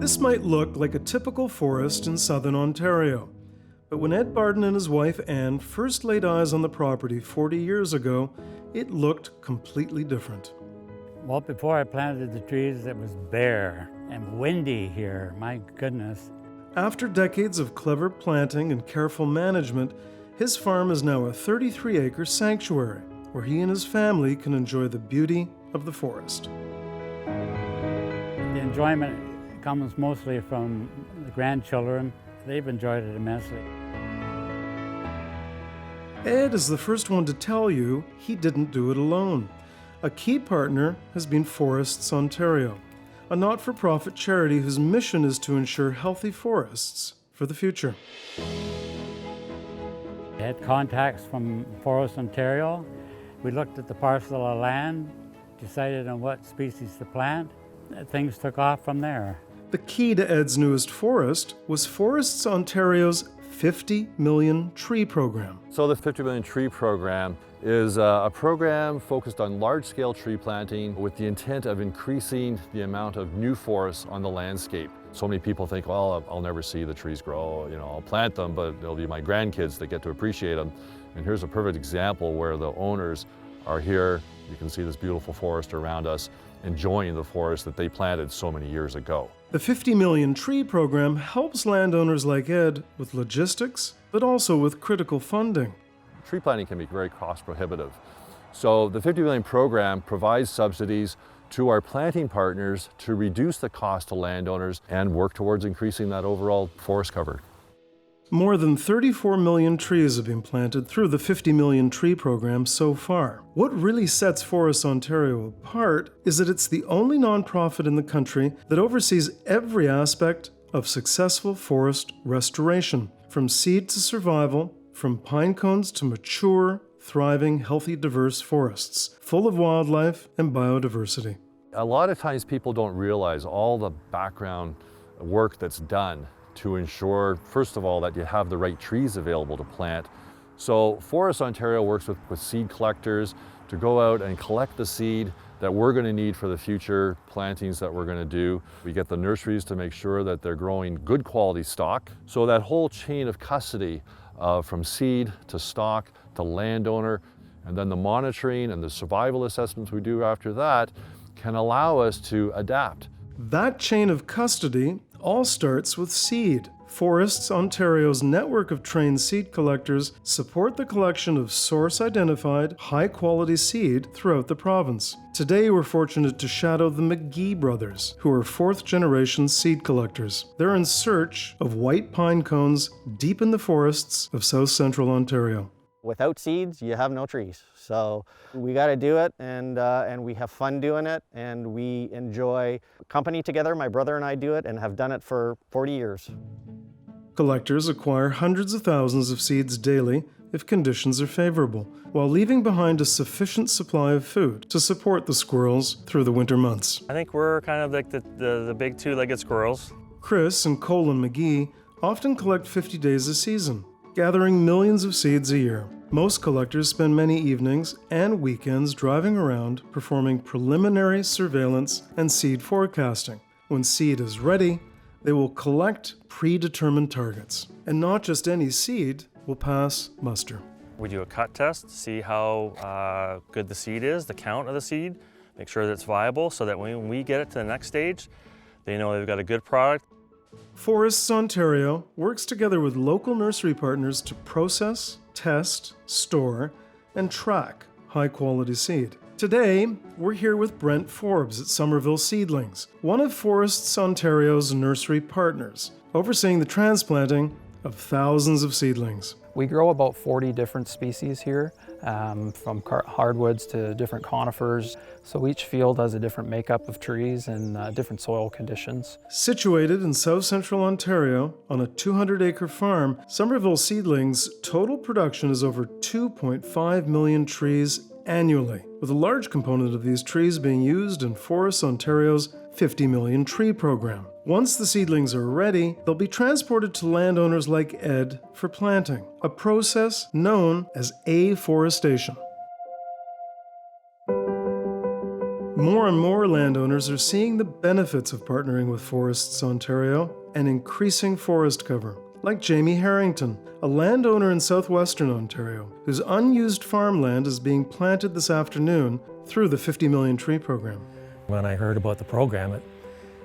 This might look like a typical forest in southern Ontario, but when Ed Barden and his wife Anne first laid eyes on the property 40 years ago, it looked completely different. Well, before I planted the trees, it was bare and windy here, my goodness. After decades of clever planting and careful management, his farm is now a 33-acre sanctuary where he and his family can enjoy the beauty of the forest. The enjoyment comes mostly from the grandchildren. They've enjoyed it immensely. Ed is the first one to tell you he didn't do it alone. A key partner has been Forests Ontario, a not-for-profit charity whose mission is to ensure healthy forests for the future. I had contacts from Forests Ontario. We looked at the parcel of land, decided on what species to plant. Things took off from there. The key to Ed's newest forest was Forests Ontario's 50 million tree program. So the 50 million tree program is a program focused on large-scale tree planting with the intent of increasing the amount of new forests on the landscape. So many people think, well, I'll never see the trees grow, I'll plant them, but it'll be my grandkids that get to appreciate them. And here's a perfect example where the owners are here. You can see this beautiful forest around us, enjoying the forest that they planted so many years ago. The 50 million tree program helps landowners like Ed with logistics, but also with critical funding. Tree planting can be very cost prohibitive. So the 50 million program provides subsidies to our planting partners to reduce the cost to landowners and work towards increasing that overall forest cover. More than 34 million trees have been planted through the 50 million tree program so far. What really sets Forests Ontario apart is that it's the only nonprofit in the country that oversees every aspect of successful forest restoration, from seed to survival, from pine cones to mature, thriving, healthy, diverse forests, full of wildlife and biodiversity. A lot of times people don't realize all the background work that's done to ensure, first of all, that you have the right trees available to plant. So Forests Ontario works with seed collectors to go out and collect the seed that we're going to need for the future plantings that we're going to do. We get the nurseries to make sure that they're growing good quality stock. So that whole chain of custody from seed to stock to landowner, and then the monitoring and the survival assessments we do after that can allow us to adapt. That chain of custody all starts with seed. Forests Ontario's network of trained seed collectors support the collection of source-identified, high-quality seed throughout the province. Today, we're fortunate to shadow the McGee brothers, who are fourth-generation seed collectors. They're in search of white pine cones deep in the forests of south-central Ontario. Without seeds, you have no trees. So we got to do it, and we have fun doing it, and we enjoy company together. My brother and I do it and have done it for 40 years. Collectors acquire hundreds of thousands of seeds daily if conditions are favorable, while leaving behind a sufficient supply of food to support the squirrels through the winter months. I think we're kind of like the big two-legged squirrels. Chris and Colin McGee often collect 50 days a season, gathering millions of seeds a year. Most collectors spend many evenings and weekends driving around, performing preliminary surveillance and seed forecasting. When seed is ready, they will collect predetermined targets. And not just any seed will pass muster. We do a cut test, see how good the seed is, the count of the seed, make sure that it's viable so that when we get it to the next stage, they know they've got a good product. Forests Ontario works together with local nursery partners to process, test, store, and track high-quality seed. Today, we're here with Brent Forbes at Somerville Seedlings, one of Forests Ontario's nursery partners, overseeing the transplanting of thousands of seedlings. We grow about 40 different species here, from hardwoods to different conifers. So each field has a different makeup of trees and different soil conditions. Situated in south-central Ontario on a 200-acre farm, Somerville Seedlings' total production is over 2.5 million trees annually, with a large component of these trees being used in Forests Ontario's 50 million tree program. Once the seedlings are ready, they'll be transported to landowners like Ed for planting, a process known as afforestation. More and more landowners are seeing the benefits of partnering with Forests Ontario and increasing forest cover, like Jamie Harrington, a landowner in southwestern Ontario, whose unused farmland is being planted this afternoon through the 50 million tree program. When I heard about the program, it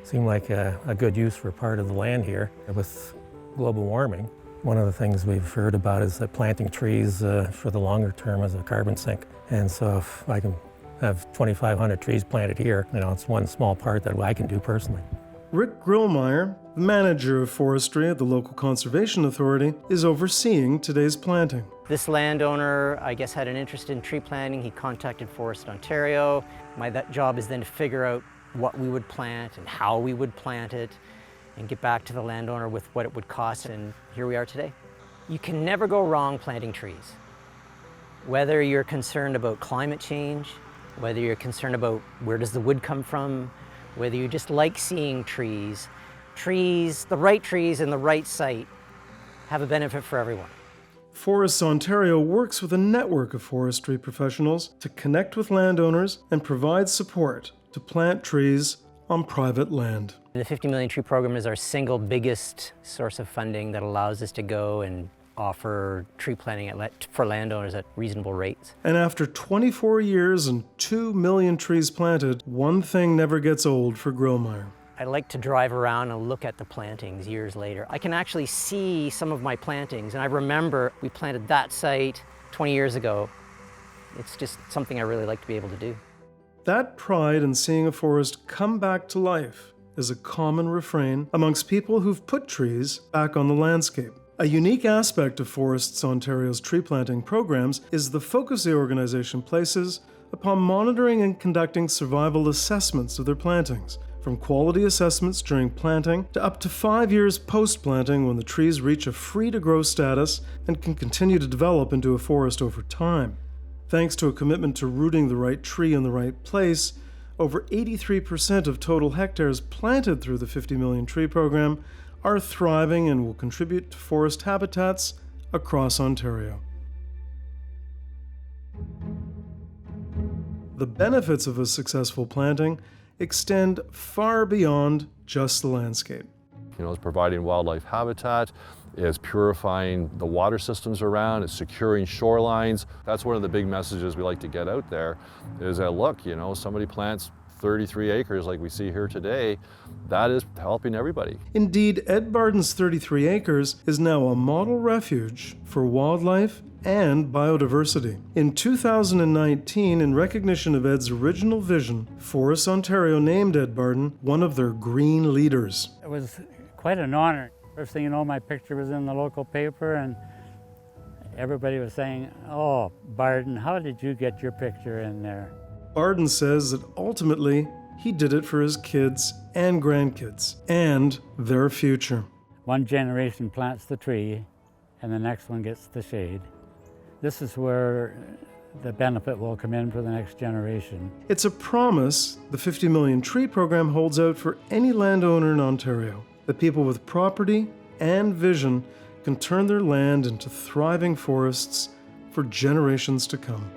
seemed like a good use for part of the land here. With global warming, one of the things we've heard about is that planting trees for the longer term is a carbon sink. And so if I can have 2,500 trees planted here, it's one small part that I can do personally. Rick Grillmeyer, the manager of forestry at the local conservation authority, is overseeing today's planting. This landowner, I guess, had an interest in tree planting. He contacted Forest Ontario. My job is then to figure out what we would plant and how we would plant it and get back to the landowner with what it would cost, and here we are today. You can never go wrong planting trees. Whether you're concerned about climate change, whether you're concerned about where does the wood come from, whether you just like seeing trees, the right trees in the right site have a benefit for everyone. Forests Ontario works with a network of forestry professionals to connect with landowners and provide support to plant trees on private land. The 50 million tree program is our single biggest source of funding that allows us to go and offer tree planting for landowners at reasonable rates. And after 24 years and 2 million trees planted, one thing never gets old for Grillmeyer. I like to drive around and look at the plantings years later. I can actually see some of my plantings, and I remember we planted that site 20 years ago. It's just something I really like to be able to do. That pride in seeing a forest come back to life is a common refrain amongst people who've put trees back on the landscape. A unique aspect of Forests Ontario's tree planting programs is the focus the organization places upon monitoring and conducting survival assessments of their plantings, from quality assessments during planting to up to 5 years post-planting when the trees reach a free-to-grow status and can continue to develop into a forest over time. Thanks to a commitment to rooting the right tree in the right place, over 83% of total hectares planted through the 50 million tree program are thriving and will contribute to forest habitats across Ontario. The benefits of a successful planting extend far beyond just the landscape. It's providing wildlife habitat, it's purifying the water systems around, it's securing shorelines. That's one of the big messages we like to get out there, is that look, somebody plants 33 acres like we see here today, that is helping everybody. Indeed, Ed Barden's 33 acres is now a model refuge for wildlife and biodiversity. In 2019, in recognition of Ed's original vision, Forests Ontario named Ed Barden one of their green leaders. It was quite an honor. First thing you know, my picture was in the local paper and everybody was saying, "Oh, Barden, how did you get your picture in there?" Barden says that ultimately he did it for his kids and grandkids and their future. One generation plants the tree and the next one gets the shade. This is where the benefit will come in for the next generation. It's a promise the 50 million tree program holds out for any landowner in Ontario, that people with property and vision can turn their land into thriving forests for generations to come.